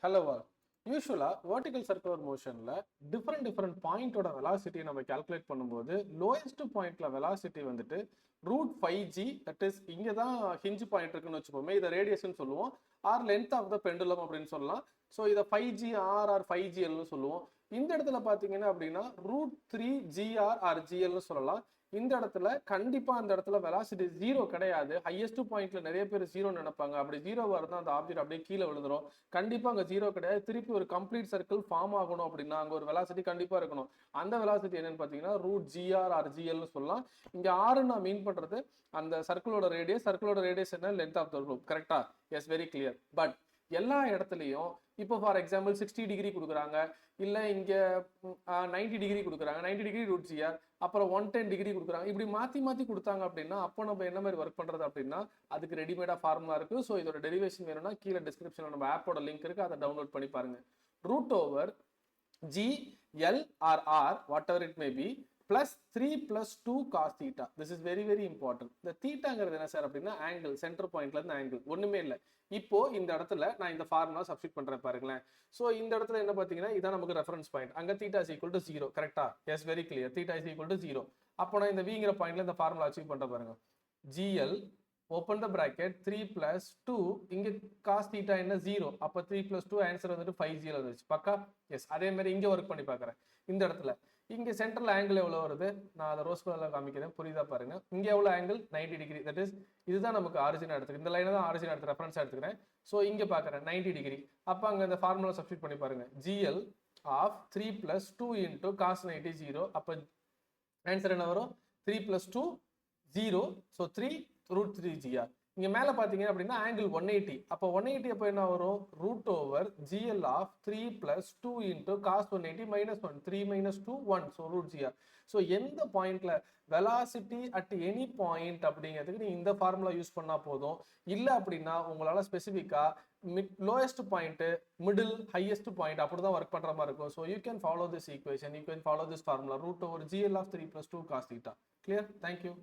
Hello all. Usually, vertical circular motion different point oda velocity நம்ம calculate பண்ணும்போது lowest point velocity வந்துட்டு root 5g, that is இங்க தான் hinge point இருக்குன்னு வச்சுப்போமே, இதை radius ன்னு சொல்லுவோம், or length of the pendulum அப்படின்னு சொல்லலாம். ஸோ இதை 5gr or 5gl ன்னு சொல்லுவோம். இந்த இடத்துல பார்த்தீங்கன்னா அப்படின்னா root 3gr or gl ன்னு சொல்லலாம். இந்த இடத்துல கண்டிப்பா அந்த இடத்துல வெலாசிட்டி ஜீரோ கிடையாது. ஹையஸ்ட் பாயிண்ட்ல நிறைய பேர் ஜீரோ நினைப்பாங்க. அப்படி ஜீரோ வருதுன்னா அந்த ஆப்ஜெக்ட் அப்படியே கீழே விழுந்துரும். கண்டிப்பா அங்க ஜீரோ கிடையாது. திருப்பி ஒரு கம்ப்ளீட் சர்க்கிள் ஃபார்ம் ஆகணும் அப்படின்னா அங்க ஒரு வெலாசிட்டி கண்டிப்பா இருக்கணும். அந்த வெலாசிட்டி என்னன்னு பாத்தீங்கன்னா ரூட் ஜிஆர் ஆர் ஜிஎல்னு சொல்லலாம். இங்க ஆறு நான் மீன் பண்றது அந்த சர்க்கிளோட ரேடியஸ் என்ன, லென்த் ஆஃப் த லூப். கரெக்டா? Yes, very clear. பட் எல்லா இடத்துலையும் இப்போ ஃபார் எக்ஸாம்பிள் 60 டிகிரி கொடுக்குறாங்க, இல்லை இங்கே 90 டிகிரி கொடுக்குறாங்க, 90 டிகிரி ரூட் ஜிஆர், அப்புறம் 110 டிகிரி கொடுக்குறாங்க. இப்படி மாற்றி கொடுத்தாங்க அப்படின்னா அப்போ நம்ம என்ன மாதிரி ஒர்க் பண்ணுறது அப்படின்னா அதுக்கு ரெடிமேடாக ஃபார்முலா இருக்குது. ஸோ இதோட டெரிவேஷன் வேணும்னா கீழே டிஸ்கிரிப்ஷனில் நம்ம ஆப்போட லிங்க் இருக்குது, அதை டவுன்லோட் பண்ணி பாருங்க. Root over G L R R whatever it may be plus 3 plus 2 cos theta. This is very important. இந்த தீட்டாங்கிறது என்ன சார் அப்படின்னா ஆங்கிள், சென்டர் பாயிண்ட்ல இருந்து ஆங்கிள், ஒண்ணுமே இல்லை. இப்போ இந்த இடத்துல நான் இந்த ஃபார்முலா சப்ஸ்டிட் பண்றேன் பாருங்களேன். ஸோ இந்த இடத்துல என்ன பார்த்தீங்கன்னா இதான் நமக்கு ரெஃபரன்ஸ் பாயிண்ட். அங்க தீட்டா இஸ் ஈக்குவல் டு 0. கரெக்டா? Yes, very clear. Theta is equal to 0. அப்போ நான் இந்த விங்கிற பாயிண்ட்ல இந்த ஃபார்முலா அச்சீவ் பண்ற பாருங்க. GL open the bracket 3 plus 2, இங்க cos theta என்ன 0, அப்ப 3 plus 2 ஆன்சர் வந்துட்டு 5g வந்துருச்சு. பக்கா? எஸ். அதே மாதிரி இங்க ஒர்க் பண்ணி பார்க்கறேன். இந்த இடத்துல இங்க சென்டர்ல ஆங்கிள் எவ்வளவு வருது, நான் அதை ரோஸ் கலர்ல காமிக்கிறேன், புரியுதா பாருங்க. இங்க எவ்வளவு ஆங்கிள், 90 டிகிரி. தட் இஸ் இதுதான் நமக்கு ஆரிஜின் எடுத்துக்கிறேன், இந்த லைனை தான் ஆரிஜின் எடுத்து ரெஃபரன்ஸ் எடுத்துக்கிறேன். ஸோ இங்க பாக்குறேன் 90 டிகிரி. அப்ப அங்க இந்த ஃபார்முலா சப்ஸ்டிட் பண்ணி பாருங்க. GL of 3 plus 2 into cos 90 0. அப்ப ஆன்சர் என்ன வரும்? 3 plus 2 0. So 3 root 3gr. இங்க மேல பாத்தீங்க அப்படின்னா ஆங்கிள் 180. அப்ப 180 அப்ப என்ன வரும்? Root over GL of 3 plus 2 into cos 180 minus 1. 3 minus 2 1. So root G R. So எந்த பாயிண்ட்ல வெலாசிட்டி அட் எனி பாயிண்ட் அப்படிங்கிறதுக்கு நீங்க இந்த ஃபார்முலா யூஸ் பண்ணா போதும். இல்ல அப்படின்னா உங்களால ஸ்பெசிபிக்கா lowest point, middle, highest point அப்படிதான் ஒர்க் பண்ற மாதிரி இருக்கும். So you can follow this equation, you can follow this formula root over GL of 3 plus 2 cos theta. Clear? Thank you.